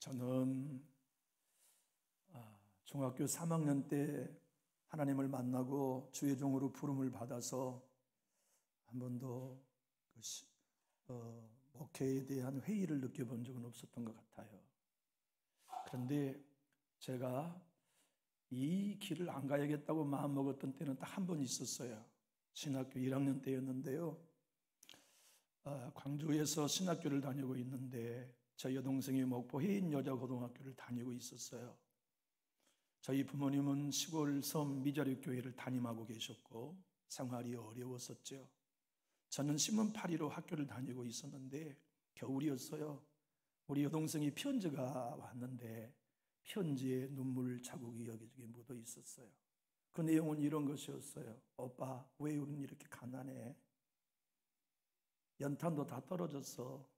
저는 중학교 3학년 때 하나님을 만나고 주의 종으로 부름을 받아서 한 번도 목회에 대한 회의를 느껴본 적은 없었던 것 같아요. 그런데 제가 이 길을 안 가야겠다고 마음먹었던 때는 딱 한 번 있었어요. 신학교 1학년 때였는데요. 광주에서 신학교를 다니고 있는데 저희 여동생이 목포 해인여자고등학교를 다니고 있었어요. 저희 부모님은 시골 섬 미자립교회를 담임하고 계셨고 생활이 어려웠었죠. 저는 신문파리로 학교를 다니고 있었는데 겨울이었어요. 우리 여동생이 편지가 왔는데 편지에 눈물 자국이 여기저기 묻어 있었어요. 그 내용은 이런 것이었어요. 오빠, 왜 우리는 이렇게 가난해? 연탄도 다 떨어졌어.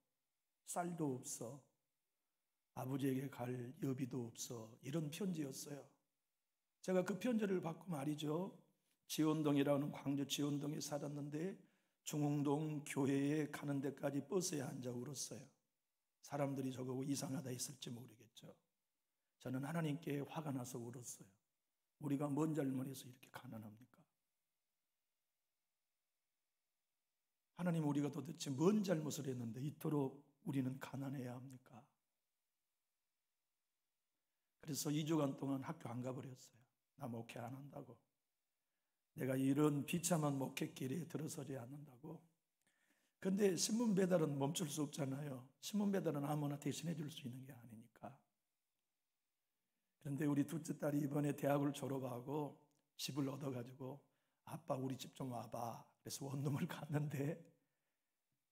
쌀도 없어. 아버지에게 갈 여비도 없어. 이런 편지였어요. 제가 그 편지를 받고 말이죠. 지원동이라는 광주 지원동에 살았는데 중흥동 교회에 가는 데까지 버스에 앉아 울었어요. 사람들이 저보고 이상하다 했을지 모르겠죠. 저는 하나님께 화가 나서 울었어요. 우리가 뭔 잘못해서 이렇게 가난합니까? 하나님, 우리가 도대체 뭔 잘못을 했는데 이토록 우리는 가난해야 합니까? 그래서 2주간 동안 학교 안 가버렸어요. 나 목회 안 한다고. 내가 이런 비참한 목회길에 들어서지 않는다고. 근데 신문 배달은 멈출 수 없잖아요. 신문 배달은 아무나 대신해 줄 수 있는 게 아니니까. 그런데 우리 둘째 딸이 이번에 대학을 졸업하고 집을 얻어가지고 아빠 우리 집 좀 와봐. 그래서 원룸을 갔는데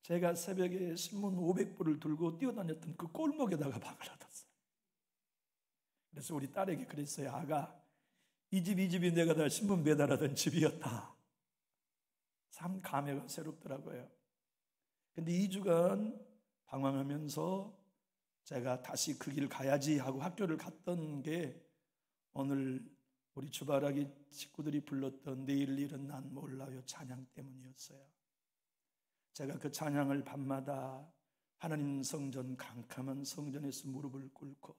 제가 새벽에 신문 500부를 들고 뛰어다녔던 그 골목에다가 방을 얻었어요. 그래서 우리 딸에게 그랬어요. 아가, 이 집이 내가 다 신문 배달하던 집이었다. 참 감회가 새롭더라고요. 근데 2주간 방황하면서 제가 다시 그 길 가야지 하고 학교를 갔던 게 오늘 우리 주바라기 식구들이 불렀던 내일 일은 난 몰라요 찬양 때문이었어요. 제가 그 찬양을 밤마다 하나님 성전, 캄캄한 성전에서 무릎을 꿇고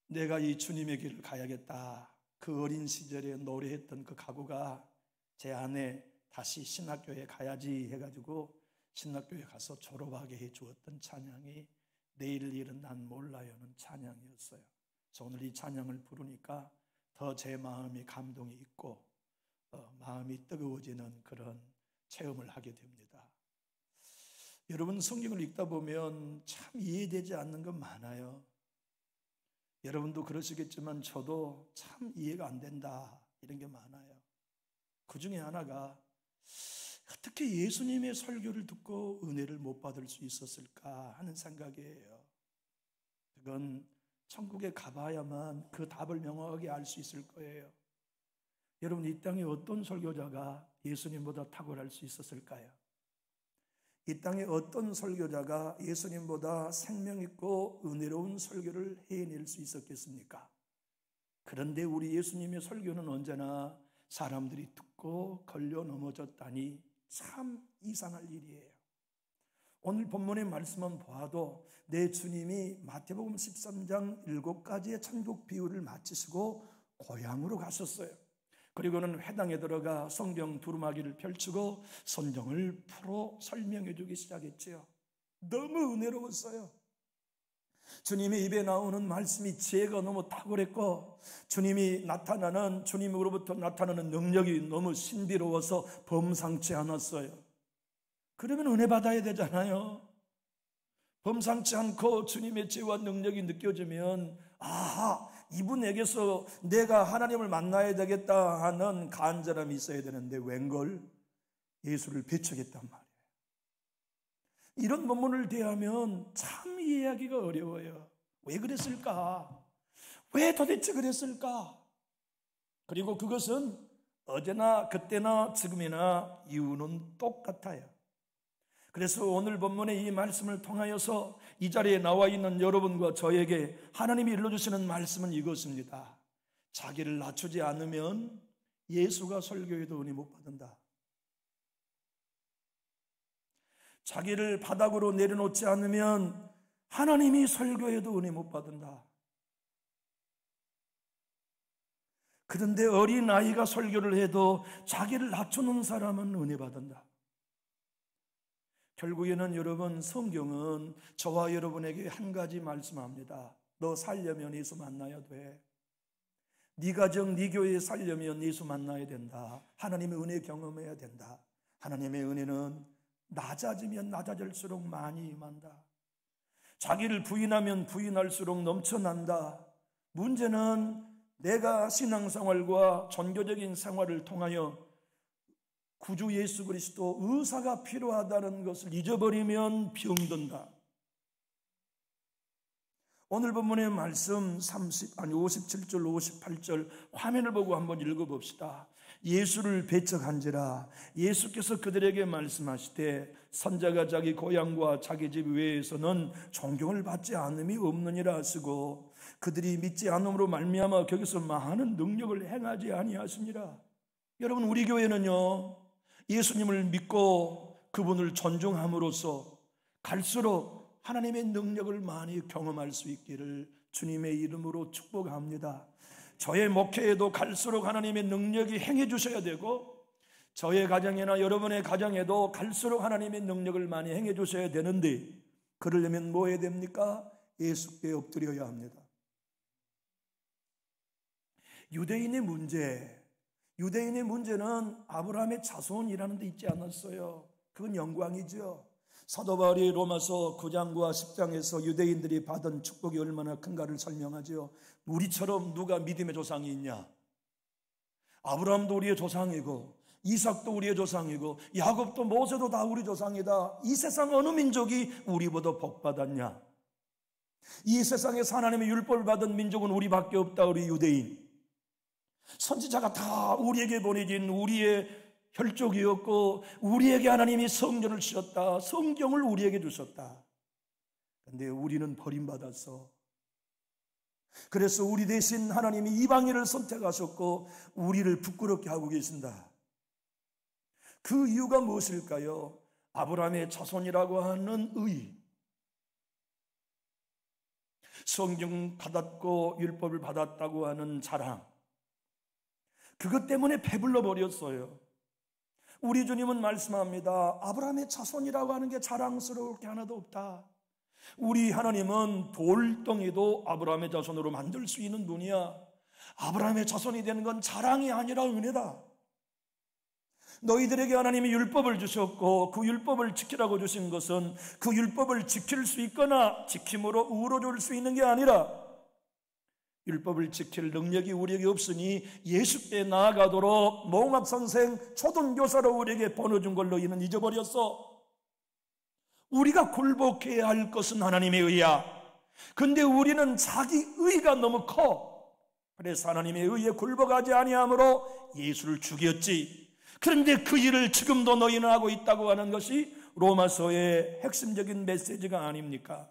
내가 이 주님의 길을 가야겠다. 그 어린 시절에 노래했던 그 각오가 제 안에 다시 신학교에 가야지 해가지고 신학교에 가서 졸업하게 해주었던 찬양이 내일 일은 난 몰라요는 찬양이었어요. 그래서 오늘 이 찬양을 부르니까 더 제 마음이 감동이 있고 마음이 뜨거워지는 그런 체험을 하게 됩니다. 여러분, 성경을 읽다 보면 참 이해되지 않는 건 많아요. 여러분도 그러시겠지만 저도 참 이해가 안 된다 이런 게 많아요. 그 중에 하나가 어떻게 예수님의 설교를 듣고 은혜를 못 받을 수 있었을까 하는 생각이에요. 그건 천국에 가봐야만 그 답을 명확하게 알 수 있을 거예요. 여러분, 이 땅에 어떤 설교자가 예수님보다 탁월할 수 있었을까요? 이 땅에 어떤 설교자가 예수님보다 생명 있고 은혜로운 설교를 해낼 수 있었겠습니까? 그런데 우리 예수님의 설교는 언제나 사람들이 듣고 걸려 넘어졌다니 참 이상할 일이에요. 오늘 본문의 말씀만 봐도 내 주님이 마태복음 13장 7가지의 천국 비유를 마치시고 고향으로 가셨어요. 그리고는 회당에 들어가 성경 두루마기를 펼치고 성경을 풀어 설명해 주기 시작했지요. 너무 은혜로웠어요. 주님의 입에 나오는 말씀이 지혜가 너무 탁월했고 주님으로부터 나타나는 능력이 너무 신비로워서 범상치 않았어요. 그러면 은혜 받아야 되잖아요. 범상치 않고 주님의 지혜와 능력이 느껴지면 이분에게서 내가 하나님을 만나야 되겠다 하는 간절함이 있어야 되는데 웬걸 예수를 배척했단 말이에요. 이런 본문을 대하면 참 이해하기가 어려워요. 왜 그랬을까? 왜 도대체 그랬을까? 그리고 그것은 어제나 그때나 지금이나 이유는 똑같아요. 그래서 오늘 본문의 이 말씀을 통하여서 이 자리에 나와 있는 여러분과 저에게 하나님이 일러주시는 말씀은 이것입니다. 자기를 낮추지 않으면 예수가 설교해도 은혜 못 받는다. 자기를 바닥으로 내려놓지 않으면 하나님이 설교해도 은혜 못 받는다. 그런데 어린아이가 설교를 해도 자기를 낮추는 사람은 은혜 받는다. 결국에는 여러분, 성경은 저와 여러분에게 한 가지 말씀합니다. 너 살려면 예수 만나야 돼. 네 가정, 네 교회에 살려면 예수 만나야 된다. 하나님의 은혜 경험해야 된다. 하나님의 은혜는 낮아지면 낮아질수록 많이 임한다. 자기를 부인하면 부인할수록 넘쳐난다. 문제는 내가 신앙생활과 종교적인 생활을 통하여 구주 예수 그리스도 의사가 필요하다는 것을 잊어버리면 병든다. 오늘 본문의 말씀 57절 58절 화면을 보고 한번 읽어봅시다. 예수를 배척한지라 예수께서 그들에게 말씀하시되 선자가 자기 고향과 자기 집 외에서는 존경을 받지 않음이 없느니라 하시고 그들이 믿지 않음으로 말미암아 거기서 많은 능력을 행하지 아니하시니라. 여러분, 우리 교회는요, 예수님을 믿고 그분을 존중함으로써 갈수록 하나님의 능력을 많이 경험할 수 있기를 주님의 이름으로 축복합니다. 저의 목회에도 갈수록 하나님의 능력이 행해 주셔야 되고 저의 가정이나 여러분의 가정에도 갈수록 하나님의 능력을 많이 행해 주셔야 되는데, 그러려면 뭐 해야 됩니까? 예수께 엎드려야 합니다. 유대인의 문제는 아브라함의 자손이라는 데 있지 않았어요. 그건 영광이죠. 사도 바울이 로마서 9장과 10장에서 유대인들이 받은 축복이 얼마나 큰가를 설명하죠. 우리처럼 누가 믿음의 조상이 있냐? 아브라함도 우리의 조상이고 이삭도 우리의 조상이고 야곱도 모세도 다 우리 조상이다. 이 세상 어느 민족이 우리보다 복받았냐? 이 세상에서 하나님의 율법을 받은 민족은 우리밖에 없다. 우리 유대인. 선지자가 다 우리에게 보내진 우리의 혈족이었고 우리에게 하나님이 성전을 주셨다. 성경을 우리에게 주셨다. 그런데 우리는 버림받았어. 그래서 우리 대신 하나님이 이방인을 선택하셨고 우리를 부끄럽게 하고 계신다. 그 이유가 무엇일까요? 아브라함의 자손이라고 하는 의, 성경 받았고 율법을 받았다고 하는 자랑, 그것 때문에 배불러 버렸어요. 우리 주님은 말씀합니다. 아브라함의 자손이라고 하는 게 자랑스러울 게 하나도 없다. 우리 하나님은 돌덩이도 아브라함의 자손으로 만들 수 있는 분이야. 아브라함의 자손이 되는 건 자랑이 아니라 은혜다. 너희들에게 하나님이 율법을 주셨고 그 율법을 지키라고 주신 것은 그 율법을 지킬 수 있거나 지킴으로 우러줄 수 있는 게 아니라 율법을 지킬 능력이 우리에게 없으니 예수께 나아가도록 몽합선생 초등교사로 우리에게 보내준 걸 너희는 잊어버렸어. 우리가 굴복해야 할 것은 하나님의 의야. 근데 우리는 자기 의가 너무 커. 그래서 하나님의 의에 굴복하지 아니하므로 예수를 죽였지. 그런데 그 일을 지금도 너희는 하고 있다고 하는 것이 로마서의 핵심적인 메시지가 아닙니까?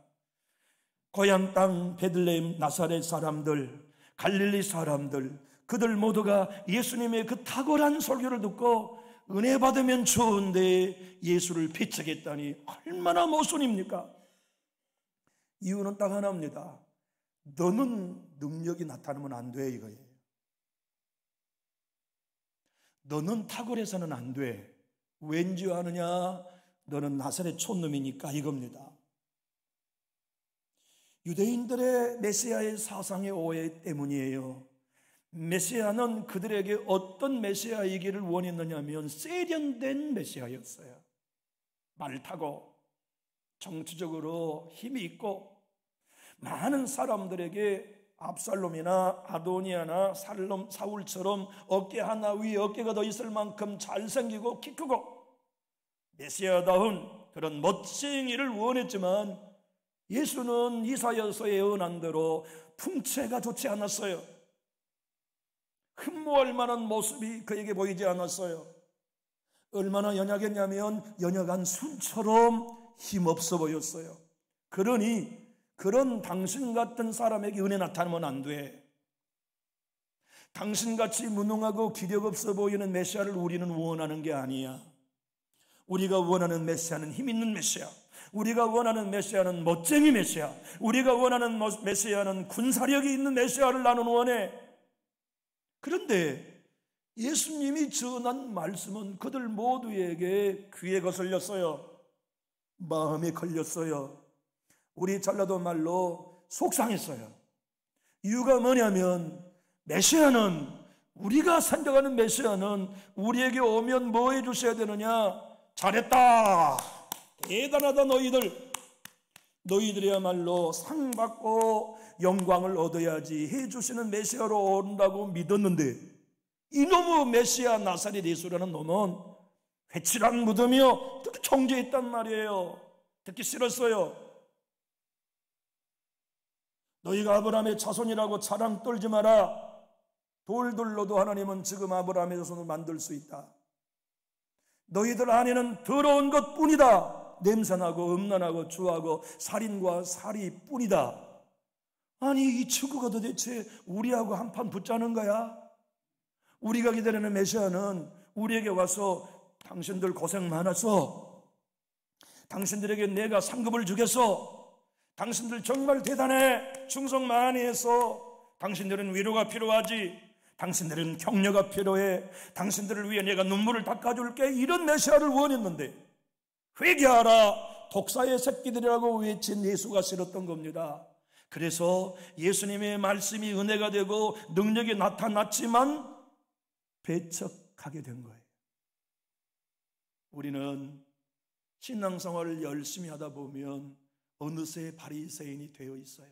고향 땅 베들레헴 나사렛 사람들, 갈릴리 사람들, 그들 모두가 예수님의 그 탁월한 설교를 듣고 은혜 받으면 좋은데 예수를 배척했다니 얼마나 모순입니까? 이유는 딱 하나입니다. 너는 능력이 나타나면 안 돼, 이거예요. 너는 탁월해서는 안 돼. 왠지 아느냐? 너는 나사렛 촌놈이니까 이겁니다. 유대인들의 메시아의 사상의 오해 때문이에요. 메시아는 그들에게 어떤 메시아이기를 원했느냐면 세련된 메시아였어요. 말 타고 정치적으로 힘이 있고 많은 사람들에게 압살롬이나 아도니아나 사울처럼 어깨 하나 위에 어깨가 더 있을 만큼 잘생기고 키 크고 메시아다운 그런 멋쟁이를 원했지만 예수는 이사야서에 예언한 대로 풍채가 좋지 않았어요. 흠모할 만한 모습이 그에게 보이지 않았어요. 얼마나 연약했냐면 연약한 순처럼 힘없어 보였어요. 그러니 그런 당신 같은 사람에게 은혜 나타나면 안 돼. 당신같이 무능하고 기력 없어 보이는 메시아를 우리는 원하는 게 아니야. 우리가 원하는 메시아는 힘 있는 메시아, 우리가 원하는 메시아는 멋쟁이 메시아, 우리가 원하는 메시아는 군사력이 있는 메시아를 나는 원해. 그런데 예수님이 전한 말씀은 그들 모두에게 귀에 거슬렸어요. 마음에 걸렸어요. 우리 전라도 말로 속상했어요. 이유가 뭐냐면 메시아는, 우리가 생각하는 메시아는 우리에게 오면 뭐 해주셔야 되느냐? 잘했다, 대단하다, 너희들이야말로 상 받고 영광을 얻어야지 해주시는 메시아로 온다고 믿었는데, 이놈의 메시아 나사렛 예수라는 놈은 회칠한 묻으며 특히 정죄했단 말이에요. 듣기 싫었어요. 너희가 아브라함의 자손이라고 자랑 떨지 마라. 돌들로도 하나님은 지금 아브라함의 자손을 만들 수 있다. 너희들 안에는 더러운 것뿐이다. 냄새나고 음란하고 주하고 살인과 살이뿐이다. 아니, 이 친구가 도대체 우리하고 한판 붙자는 거야? 우리가 기다리는 메시아는 우리에게 와서 당신들 고생 많았어, 당신들에게 내가 상급을 주겠어, 당신들 정말 대단해, 충성 많이 했어, 당신들은 위로가 필요하지, 당신들은 격려가 필요해, 당신들을 위해 내가 눈물을 닦아줄게, 이런 메시아를 원했는데 회개하라, 독사의 새끼들이라고 외친 예수가 싫었던 겁니다. 그래서 예수님의 말씀이 은혜가 되고 능력이 나타났지만 배척하게 된 거예요. 우리는 신앙생활을 열심히 하다 보면 어느새 바리새인이 되어 있어요.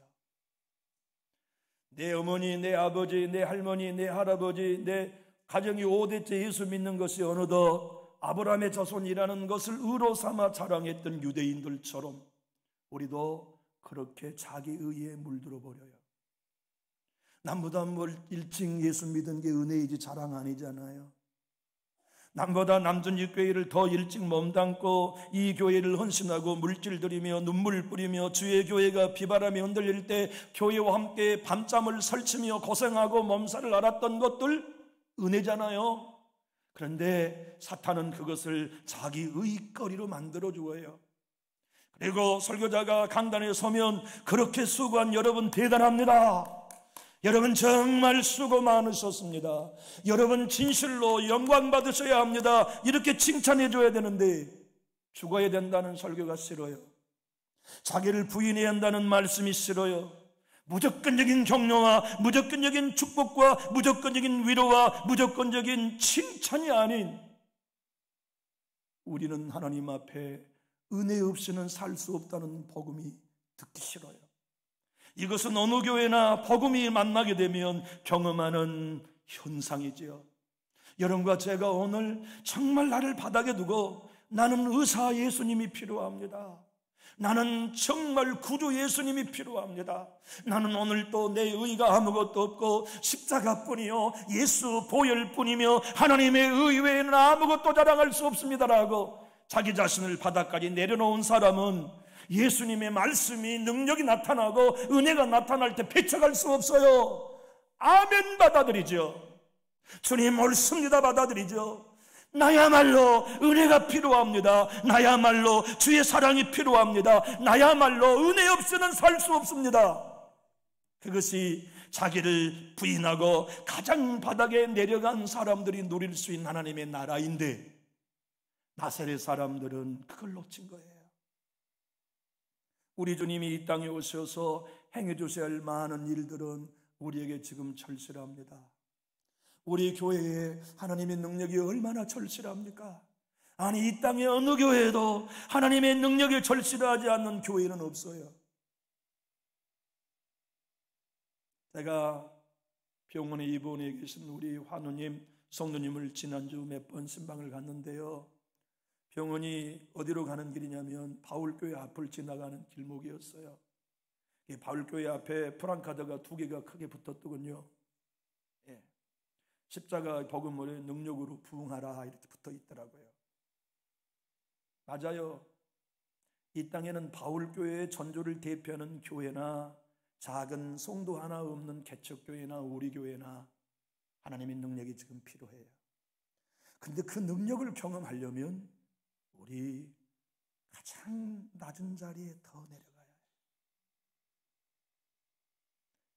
내 어머니, 내 아버지, 내 할머니, 내 할아버지, 내 가정이 5대째 예수 믿는 것이 어느덧 아브라함의 자손이라는 것을 의로 삼아 자랑했던 유대인들처럼 우리도 그렇게 자기 의에 물들어 버려요. 남보다 일찍 예수 믿은 게 은혜이지 자랑 아니잖아요. 남보다 남준육교회를 더 일찍 몸담고 이 교회를 헌신하고 물질 들이며 눈물 뿌리며 주의 교회가 비바람이 흔들릴 때 교회와 함께 밤잠을 설치며 고생하고 몸살을 앓았던 것들 은혜잖아요. 그런데 사탄은 그것을 자기 의거리로 만들어 주어요. 그리고 설교자가 강단에 서면 그렇게 수고한 여러분 대단합니다. 여러분 정말 수고 많으셨습니다. 여러분 진실로 영광 받으셔야 합니다. 이렇게 칭찬해 줘야 되는데 죽어야 된다는 설교가 싫어요. 자기를 부인해야 한다는 말씀이 싫어요. 무조건적인 격려와 무조건적인 축복과 무조건적인 위로와 무조건적인 칭찬이 아닌, 우리는 하나님 앞에 은혜 없이는 살 수 없다는 복음이 듣기 싫어요. 이것은 어느 교회나 복음이 만나게 되면 경험하는 현상이지요. 여러분과 제가 오늘 정말 나를 바닥에 두고 나는 의사 예수님이 필요합니다. 나는 정말 구주 예수님이 필요합니다. 나는 오늘 또 내 의가 아무것도 없고 십자가뿐이요 예수 보혈뿐이며 하나님의 의 외에는 아무것도 자랑할 수 없습니다라고 자기 자신을 바닥까지 내려놓은 사람은 예수님의 말씀이 능력이 나타나고 은혜가 나타날 때 배척할 수 없어요. 아멘 받아들이죠. 주님 옳습니다 받아들이죠. 나야말로 은혜가 필요합니다. 나야말로 주의 사랑이 필요합니다. 나야말로 은혜 없이는 살 수 없습니다. 그것이 자기를 부인하고 가장 바닥에 내려간 사람들이 누릴 수 있는 하나님의 나라인데 나사렛 사람들은 그걸 놓친 거예요. 우리 주님이 이 땅에 오셔서 행해 주셔야 할 많은 일들은 우리에게 지금 절실합니다. 우리 교회에 하나님의 능력이 얼마나 절실합니까? 아니, 이 땅의 어느 교회에도 하나님의 능력이 절실하지 않는 교회는 없어요. 제가 병원에 입원해 계신 우리 환우님, 성도님을 지난주 몇 번 신방을 갔는데요, 병원이 어디로 가는 길이냐면 바울교회 앞을 지나가는 길목이었어요. 바울교회 앞에 프랑카드가 2개가 크게 붙었더군요. 예. 십자가 복음으로 능력으로 부흥하라 이렇게 붙어 있더라고요. 맞아요. 이 땅에는 바울교회의 전조를 대표하는 교회나 작은 성도 하나 없는 개척교회나 우리 교회나 하나님의 능력이 지금 필요해요. 근데 그 능력을 경험하려면 우리 가장 낮은 자리에 더 내려가야 해요.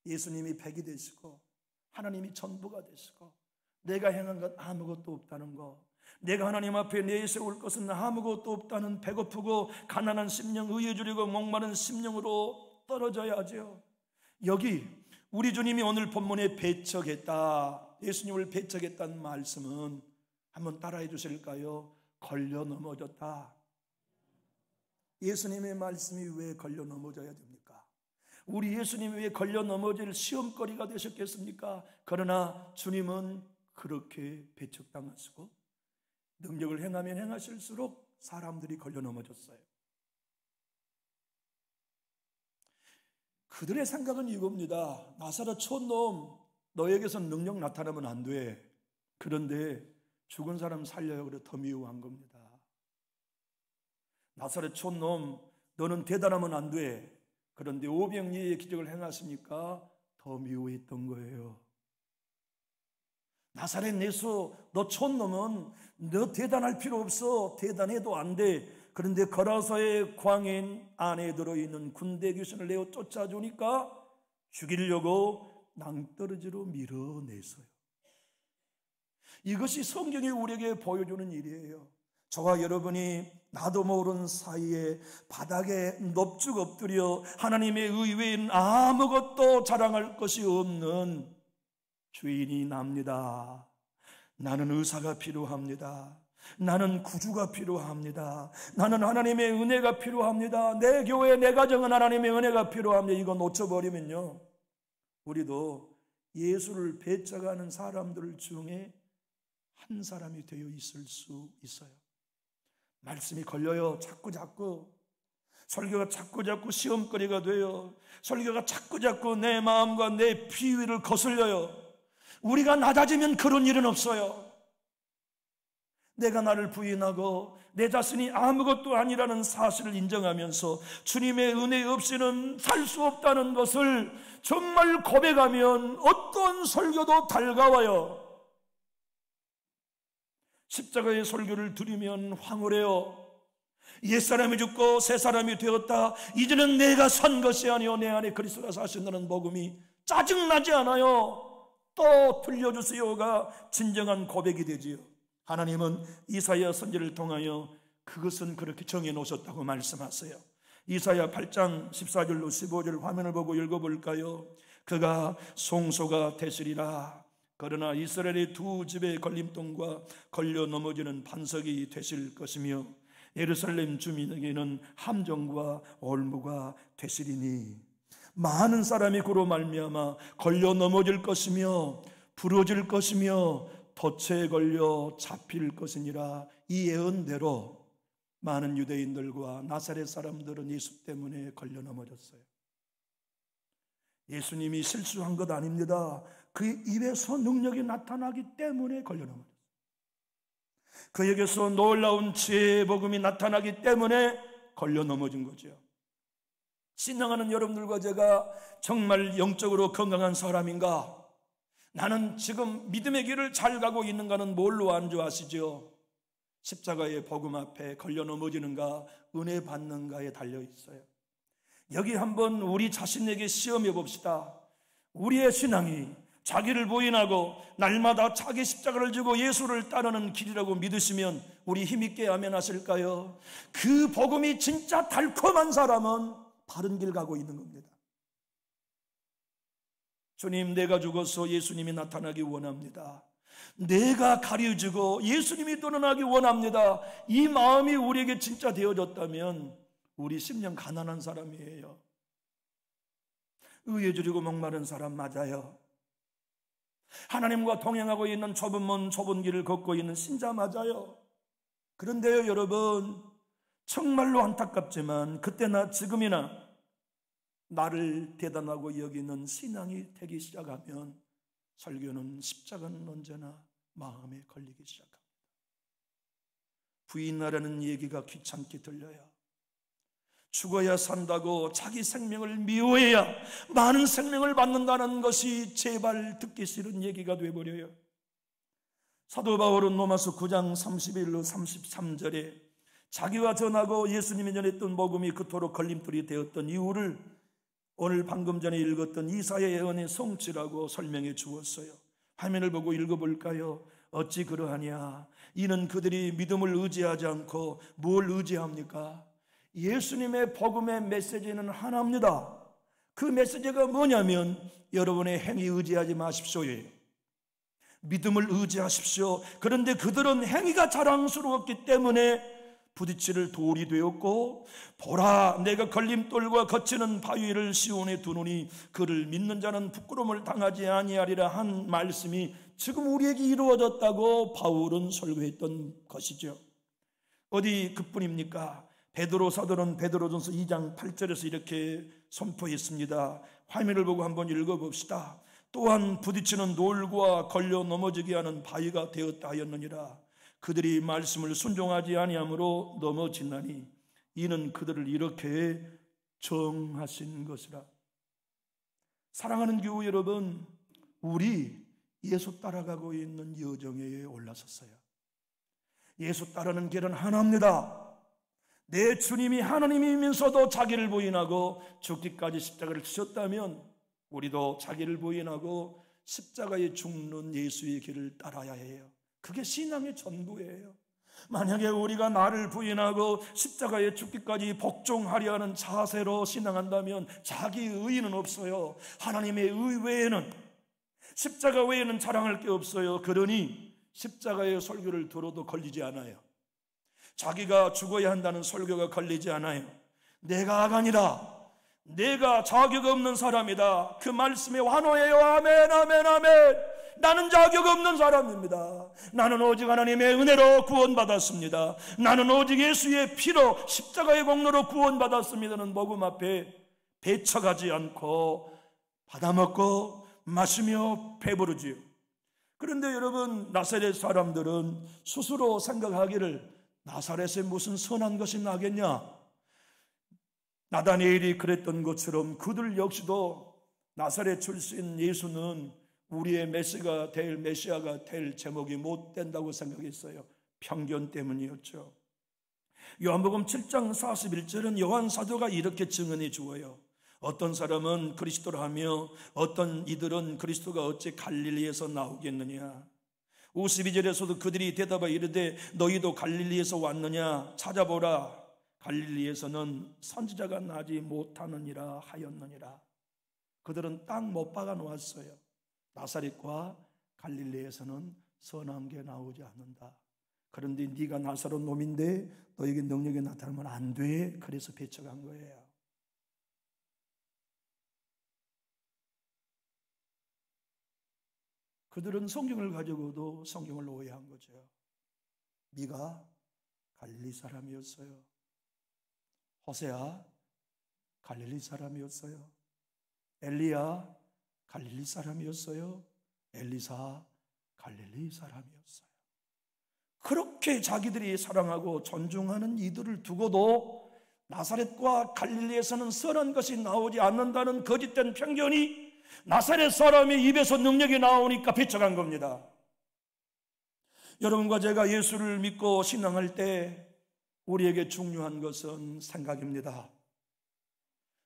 예수님이 백이 되시고 하나님이 전부가 되시고 내가 행한 것 아무것도 없다는 거, 내가 하나님 앞에 내세울 것은 아무것도 없다는 배고프고 가난한 심령, 의에 주리고 목마른 심령으로 떨어져야 하죠. 여기 우리 주님이 오늘 본문에 배척했다, 예수님을 배척했다는 말씀은 한번 따라해 주실까요? 걸려 넘어졌다. 예수님의 말씀이 왜 걸려 넘어져야 됩니까? 우리 예수님이 왜 걸려 넘어질 시험거리가 되셨겠습니까? 그러나 주님은 그렇게 배척당하시고 능력을 행하면 행하실수록 사람들이 걸려 넘어졌어요. 그들의 생각은 이겁니다. 나사렛 촌놈, 너에게선 능력 나타나면 안 돼. 그런데 죽은 사람 살려요. 그래 더 미워한 겁니다. 나사렛 촌놈, 너는 대단하면 안 돼. 그런데 오병이의 기적을 행하시니까 더 미워했던 거예요. 나사렛 예수, 너 촌놈은 너 대단할 필요 없어. 대단해도 안 돼. 그런데 거라서의 광인 안에 들어있는 군대 귀신을 내어 쫓아주니까 죽이려고 낭떠러지로 밀어내서요. 이것이 성경이 우리에게 보여주는 일이에요. 저와 여러분이 나도 모르는 사이에 바닥에 넙죽 엎드려 하나님의 의외에는 아무것도 자랑할 것이 없는 죄인이 납니다. 나는 의사가 필요합니다. 나는 구주가 필요합니다. 나는 하나님의 은혜가 필요합니다. 내 교회, 내 가정은 하나님의 은혜가 필요합니다. 이거 놓쳐버리면요, 우리도 예수를 배척하는 사람들 중에 한 사람이 되어 있을 수 있어요. 말씀이 걸려요. 자꾸 설교가 자꾸 시험거리가 돼요. 설교가 자꾸 내 마음과 내 비위를 거슬려요. 우리가 낮아지면 그런 일은 없어요. 내가 나를 부인하고 내 자신이 아무것도 아니라는 사실을 인정하면서 주님의 은혜 없이는 살 수 없다는 것을 정말 고백하면 어떤 설교도 달가워요. 십자가의 설교를 들으면 황홀해요. 옛사람이 죽고 새사람이 되었다. 이제는 내가 산 것이 아니요 내 안에 그리스도가 사신다는 복음이 짜증나지 않아요. 또 들려주세요가 진정한 고백이 되지요. 하나님은 이사야 선지를 통하여 그것은 그렇게 정해놓으셨다고 말씀하세요. 이사야 8장 14절로 15절 화면을 보고 읽어볼까요? 그가 송소가 되시리라. 그러나 이스라엘의 두 집의 걸림돌과 걸려 넘어지는 반석이 되실 것이며 예루살렘 주민에게는 함정과 올무가 되시리니 많은 사람이 그로 말미암아 걸려 넘어질 것이며 부러질 것이며 덫에 걸려 잡힐 것이니라. 이 예언대로 많은 유대인들과 나사렛 사람들은 예수 때문에 걸려 넘어졌어요. 예수님이 실수한 것 아닙니다. 그 입에서 능력이 나타나기 때문에 걸려 넘어졌어요. 그에게서 놀라운 지혜의 복음이 나타나기 때문에 걸려 넘어진 거죠. 신앙하는 여러분들과 제가 정말 영적으로 건강한 사람인가? 나는 지금 믿음의 길을 잘 가고 있는가는 뭘로 안주하시죠? 십자가의 복음 앞에 걸려 넘어지는가, 은혜 받는가에 달려 있어요. 여기 한번 우리 자신에게 시험해 봅시다. 우리의 신앙이 자기를 부인하고 날마다 자기 십자가를 지고 예수를 따르는 길이라고 믿으시면 우리 힘있게 아멘하실까요? 그 복음이 진짜 달콤한 사람은 바른 길 가고 있는 겁니다. 주님, 내가 죽어서 예수님이 나타나기 원합니다. 내가 가려지고 예수님이 드러나기 원합니다. 이 마음이 우리에게 진짜 되어졌다면 우리 심령 가난한 사람이에요. 의에 주리고 목마른 사람 맞아요. 하나님과 동행하고 있는 좁은 문 좁은 길을 걷고 있는 신자 맞아요. 그런데요 여러분, 정말로 안타깝지만 그때나 지금이나 나를 대단하고 여기는 신앙이 되기 시작하면 설교는 십자가는 언제나 마음에 걸리기 시작합니다. 부인하라는 얘기가 귀찮게 들려요. 죽어야 산다고 자기 생명을 미워해야 많은 생명을 받는다는 것이 제발 듣기 싫은 얘기가 되어버려요. 사도 바울은 로마서 9장 31로 33절에 자기와 전하고 예수님이 전했던 복음이 그토록 걸림돌이 되었던 이유를 오늘 방금 전에 읽었던 이사야의 예언의 성취라고 설명해 주었어요. 화면을 보고 읽어볼까요? 어찌 그러하냐? 이는 그들이 믿음을 의지하지 않고 뭘 의지합니까? 예수님의 복음의 메시지는 하나입니다. 그 메시지가 뭐냐면 여러분의 행위 의지하지 마십시오예요. 믿음을 의지하십시오. 그런데 그들은 행위가 자랑스러웠기 때문에 부딪힐 돌이 되었고, 보라 내가 걸림돌과 거치는 바위를 시온에 두노니 그를 믿는 자는 부끄러움을 당하지 아니하리라 한 말씀이 지금 우리에게 이루어졌다고 바울은 설교했던 것이죠. 어디 그뿐입니까? 베드로 사도는 베드로전서 2장 8절에서 이렇게 선포했습니다. 화면을 보고 한번 읽어봅시다. 또한 부딪히는 돌과 걸려 넘어지게 하는 바위가 되었다 하였느니라. 그들이 말씀을 순종하지 아니함으로 넘어지나니 이는 그들을 이렇게 정하신 것이라. 사랑하는 교우 여러분, 우리 예수 따라가고 있는 여정에 올라섰어요. 예수 따르는 길은 하나입니다. 내 주님이 하나님이면서도 자기를 부인하고 죽기까지 십자가를 지셨다면 우리도 자기를 부인하고 십자가에 죽는 예수의 길을 따라야 해요. 그게 신앙의 전부예요. 만약에 우리가 나를 부인하고 십자가에 죽기까지 복종하려 하는 자세로 신앙한다면 자기 의의는 없어요. 하나님의 의 외에는, 십자가 외에는 자랑할 게 없어요. 그러니 십자가의 설교를 들어도 걸리지 않아요. 자기가 죽어야 한다는 설교가 걸리지 않아요. 내가 아가니라, 내가 자격 없는 사람이다, 그 말씀에 환호해요. 아멘, 아멘, 아멘. 나는 자격 없는 사람입니다. 나는 오직 하나님의 은혜로 구원받았습니다. 나는 오직 예수의 피로 십자가의 공로로 구원받았습니다는 복음 앞에 배척하지 않고 받아먹고 마시며 배부르지요. 그런데 여러분, 나사렛 사람들은 스스로 생각하기를 나사렛에 무슨 선한 것이 나겠냐? 나다니엘이 그랬던 것처럼 그들 역시도 나사렛 출신 예수는 우리의 메시아가 될 제목이 못 된다고 생각했어요. 편견 때문이었죠. 요한복음 7장 41절은 요한 사도가 이렇게 증언해 주어요. 어떤 사람은 그리스도라 하며 어떤 이들은 그리스도가 어찌 갈릴리에서 나오겠느냐. 52절에서도 그들이 대답하여 이르되 너희도 갈릴리에서 왔느냐? 찾아보라. 갈릴리에서는 선지자가 나지 못하느니라 하였느니라. 그들은 딱 못 박아 놓았어요. 나사렛과 갈릴리에서는 선한 게 나오지 않는다. 그런데 네가 나사렛 놈인데 너에게 능력이 나타나면 안 돼. 그래서 배척한 거예요. 그들은 성경을 가지고도 성경을 오해한 거죠. 미가 갈릴리 사람이었어요. 호세아 갈릴리 사람이었어요. 엘리야 갈릴리 사람이었어요. 엘리사 갈릴리 사람이었어요. 그렇게 자기들이 사랑하고 존중하는 이들을 두고도 나사렛과 갈릴리에서는 선한 것이 나오지 않는다는 거짓된 편견이 나사렛 사람의 입에서 능력이 나오니까 배척한 겁니다. 여러분과 제가 예수를 믿고 신앙할 때 우리에게 중요한 것은 생각입니다.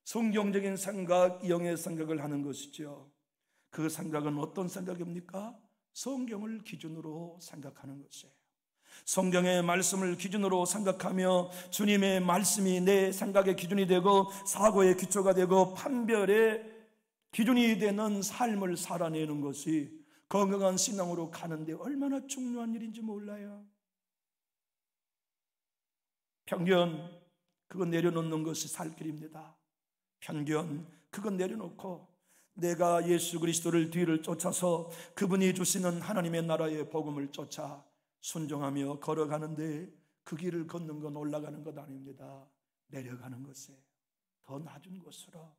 성경적인 생각, 영의 생각을 하는 것이죠. 그 생각은 어떤 생각입니까? 성경을 기준으로 생각하는 것이에요. 성경의 말씀을 기준으로 생각하며 주님의 말씀이 내 생각의 기준이 되고 사고의 기초가 되고 판별의 기준이 되는 삶을 살아내는 것이 건강한 신앙으로 가는데 얼마나 중요한 일인지 몰라요. 편견, 그건 내려놓는 것이 살 길입니다. 편견, 그건 내려놓고 내가 예수 그리스도를 뒤를 쫓아서 그분이 주시는 하나님의 나라의 복음을 쫓아 순종하며 걸어가는데 그 길을 걷는 건 올라가는 것 아닙니다. 내려가는 것이에요. 더 낮은 곳으로,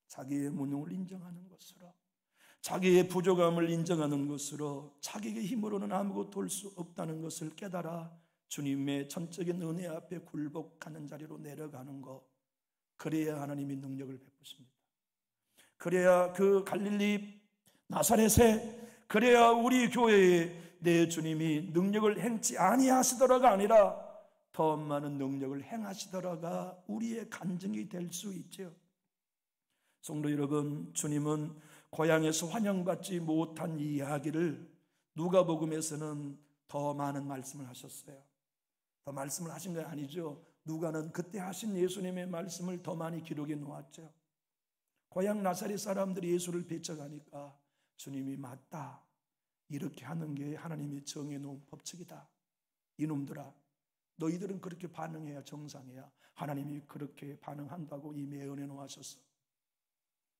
자기의 무능을 인정하는 것으로, 자기의 부족함을 인정하는 것으로, 자기의 힘으로는 아무것도 할 수 없다는 것을 깨달아 주님의 전적인 은혜 앞에 굴복하는 자리로 내려가는 것. 그래야 하나님이 능력을 베푸십니다. 그래야 그 갈릴리 나사렛에, 그래야 우리 교회에 내 주님이 능력을 행치 아니하시더라가 아니라 더 많은 능력을 행하시더라가 우리의 간증이 될 수 있죠. 성도 여러분, 주님은 고향에서 환영받지 못한 이 이야기를 누가복음에서는 더 많은 말씀을 하셨어요. 더 말씀을 하신 건 아니죠. 누가는 그때 하신 예수님의 말씀을 더 많이 기록해 놓았죠. 고향 나사렛 사람들이 예수를 배척하니까 주님이 맞다, 이렇게 하는 게 하나님이 정해놓은 법칙이다. 이놈들아, 너희들은 그렇게 반응해야 정상이야. 하나님이 그렇게 반응한다고 이미 예언해 놓으셨어.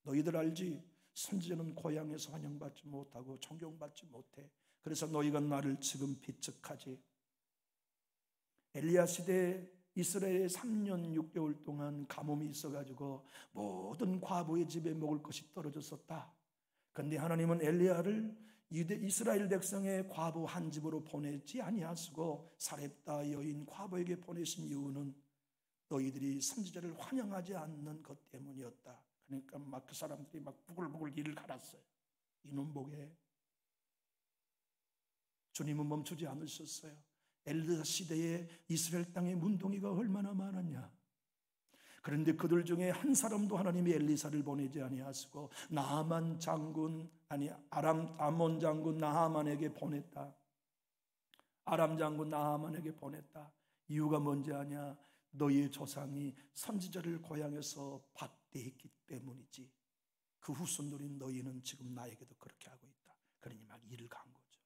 너희들 알지? 선지자는 고향에서 환영받지 못하고 존경받지 못해. 그래서 너희가 나를 지금 배척하지. 엘리야 시대에 이스라엘에 3년 6개월 동안 가뭄이 있어가지고 모든 과부의 집에 먹을 것이 떨어졌었다. 그런데 하나님은 엘리야를 이스라엘 백성의 과부 한 집으로 보내지 아니하시고 사렙다 여인 과부에게 보내신 이유는 너희들이 선지자를 환영하지 않는 것 때문이었다. 그러니까 막 그 사람들이 막 부글부글 이를 갈았어요. 이놈 보게. 주님은 멈추지 않으셨어요. 엘리야 시대에 이스라엘 땅에 문둥이가 얼마나 많았냐. 그런데 그들 중에 한 사람도 하나님이 엘리사를 보내지 아니하시고 나하만 장군, 아몬 장군 나하만에게 보냈다. 아람 장군 나하만에게 보냈다. 이유가 뭔지 아냐? 너희의 조상이 선지자를 고향에서 박대했기 때문이지. 그 후손들인 너희는 지금 나에게도 그렇게 하고 있다. 그러니 막 이를 간 거죠.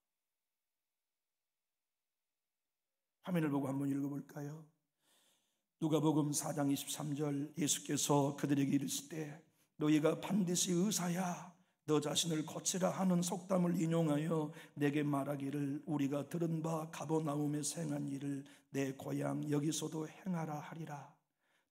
화면을 보고 한번 읽어볼까요? 누가복음 4장 23절, 예수께서 그들에게 이르시되 너희가 반드시 의사야 너 자신을 고치라 하는 속담을 인용하여 내게 말하기를 우리가 들은 바 가버나움에서 행한 일을 내 고향 여기서도 행하라 하리라.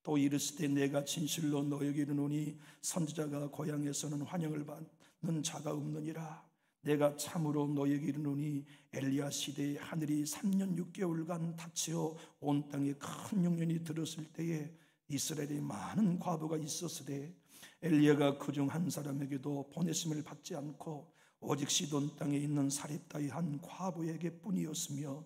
또 이르시되 내가 진실로 너에게 이르노니 선지자가 고향에서는 환영을 받는 자가 없느니라. 내가 참으로 너에게 이르노니 엘리야 시대에 하늘이 3년 6개월간 닫혀 온 땅에 큰 흉년이 들었을 때에 이스라엘에 많은 과부가 있었으되 엘리야가 그중 한 사람에게도 보내심을 받지 않고 오직 시돈 땅에 있는 사렙다의 한 과부에게 뿐이었으며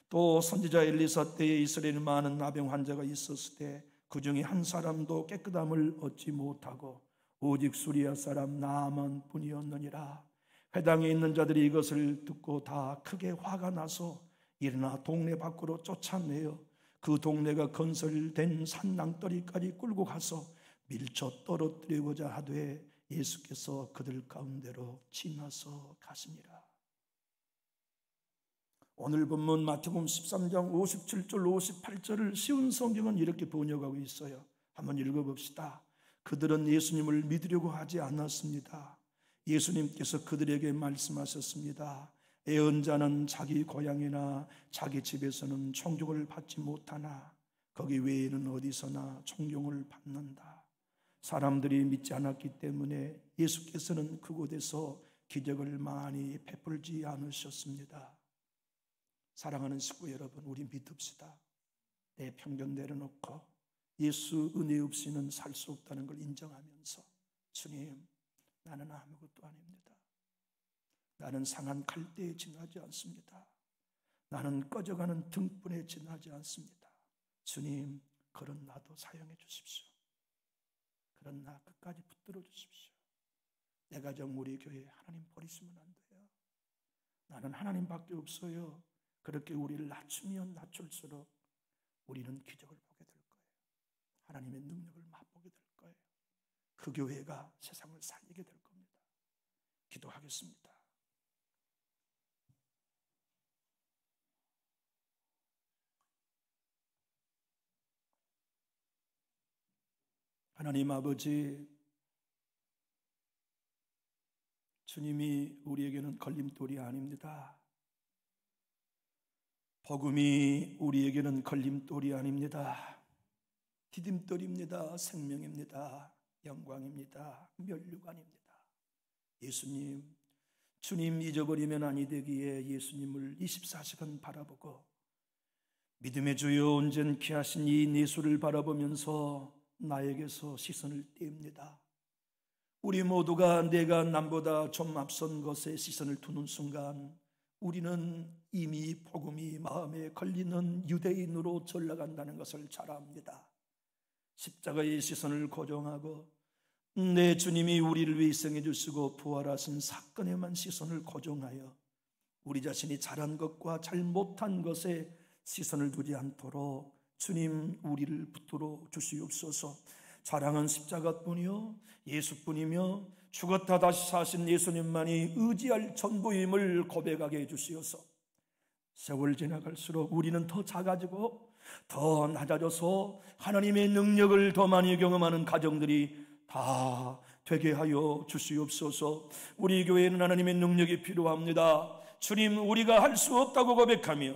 또 선지자 엘리사 때에 이스라엘에 많은 나병 환자가 있었을 때 그중에 한 사람도 깨끗함을 얻지 못하고 오직 수리아 사람 나아만 뿐이었느니라. 회당에 있는 자들이 이것을 듣고 다 크게 화가 나서 일어나 동네 밖으로 쫓아내어 그 동네가 건설된 산낭떠리까지 끌고 가서 밀쳐 떨어뜨리고자 하되 예수께서 그들 가운데로 지나서 가시니라. 오늘 본문 마태복음 13장 57절 58절을 쉬운 성경은 이렇게 번역하고 있어요. 한번 읽어봅시다. 그들은 예수님을 믿으려고 하지 않았습니다. 예수님께서 그들에게 말씀하셨습니다. 애언자는 자기 고향이나 자기 집에서는 존경을 받지 못하나 거기 외에는 어디서나 존경을 받는다. 사람들이 믿지 않았기 때문에 예수께서는 그곳에서 기적을 많이 베풀지 않으셨습니다. 사랑하는 식구 여러분, 우리 믿읍시다. 내 편견 내려놓고 예수 은혜 없이는 살 수 없다는 걸 인정하면서 주님, 나는 아무것도 아닙니다. 나는 상한 갈대에 지나지 않습니다. 나는 꺼져가는 등불에 지나지 않습니다. 주님, 그런 나도 사용해 주십시오. 그런 나 끝까지 붙들어 주십시오. 내 가정, 우리 교회 하나님 버리시면 안 돼요. 나는 하나님밖에 없어요. 그렇게 우리를 낮추면 낮출수록 우리는 기적을 보게 될 거예요. 하나님의 능력을 맛보게 될 거예요. 그 교회가 세상을 살리게 될 겁니다. 기도하겠습니다. 하나님 아버지, 주님이 우리에게는 걸림돌이 아닙니다. 복음이 우리에게는 걸림돌이 아닙니다. 디딤돌입니다. 생명입니다. 영광입니다. 면류관입니다. 예수님, 주님 잊어버리면 아니 되기에 예수님을 24시간 바라보고 믿음의 주여 온전케 하신 이 예수를 바라보면서 나에게서 시선을 뗍니다. 우리 모두가 내가 남보다 좀 앞선 것에 시선을 두는 순간 우리는 이미 복음이 마음에 걸리는 유대인으로 전락한다는 것을 잘 압니다. 십자가의 시선을 고정하고 내 주님이 우리를 위해 희생해 주시고 부활하신 사건에만 시선을 고정하여 우리 자신이 잘한 것과 잘못한 것에 시선을 두지 않도록 주님 우리를 붙들어 주시옵소서. 자랑은 십자가뿐이요 예수뿐이며 죽었다 다시 사신 예수님만이 의지할 전부임을 고백하게 해주시어서 세월 지나갈수록 우리는 더 작아지고 더 낮아져서 하나님의 능력을 더 많이 경험하는 가정들이 다 되게 하여 주시옵소서. 우리 교회는 하나님의 능력이 필요합니다. 주님, 우리가 할 수 없다고 고백하며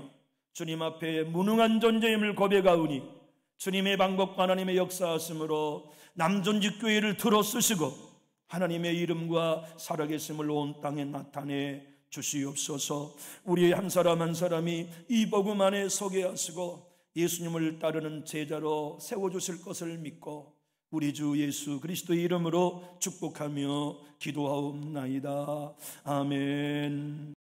주님 앞에 무능한 존재임을 고백하오니 주님의 방법과 하나님의 역사하심으로 남존직 교회를 들어 쓰시고 하나님의 이름과 살아계심을 온 땅에 나타내 주시옵소서. 우리 한 사람 한 사람이 이 복음 안에 서게 하시고 예수님을 따르는 제자로 세워주실 것을 믿고 우리 주 예수 그리스도의 이름으로 축복하며 기도하옵나이다. 아멘.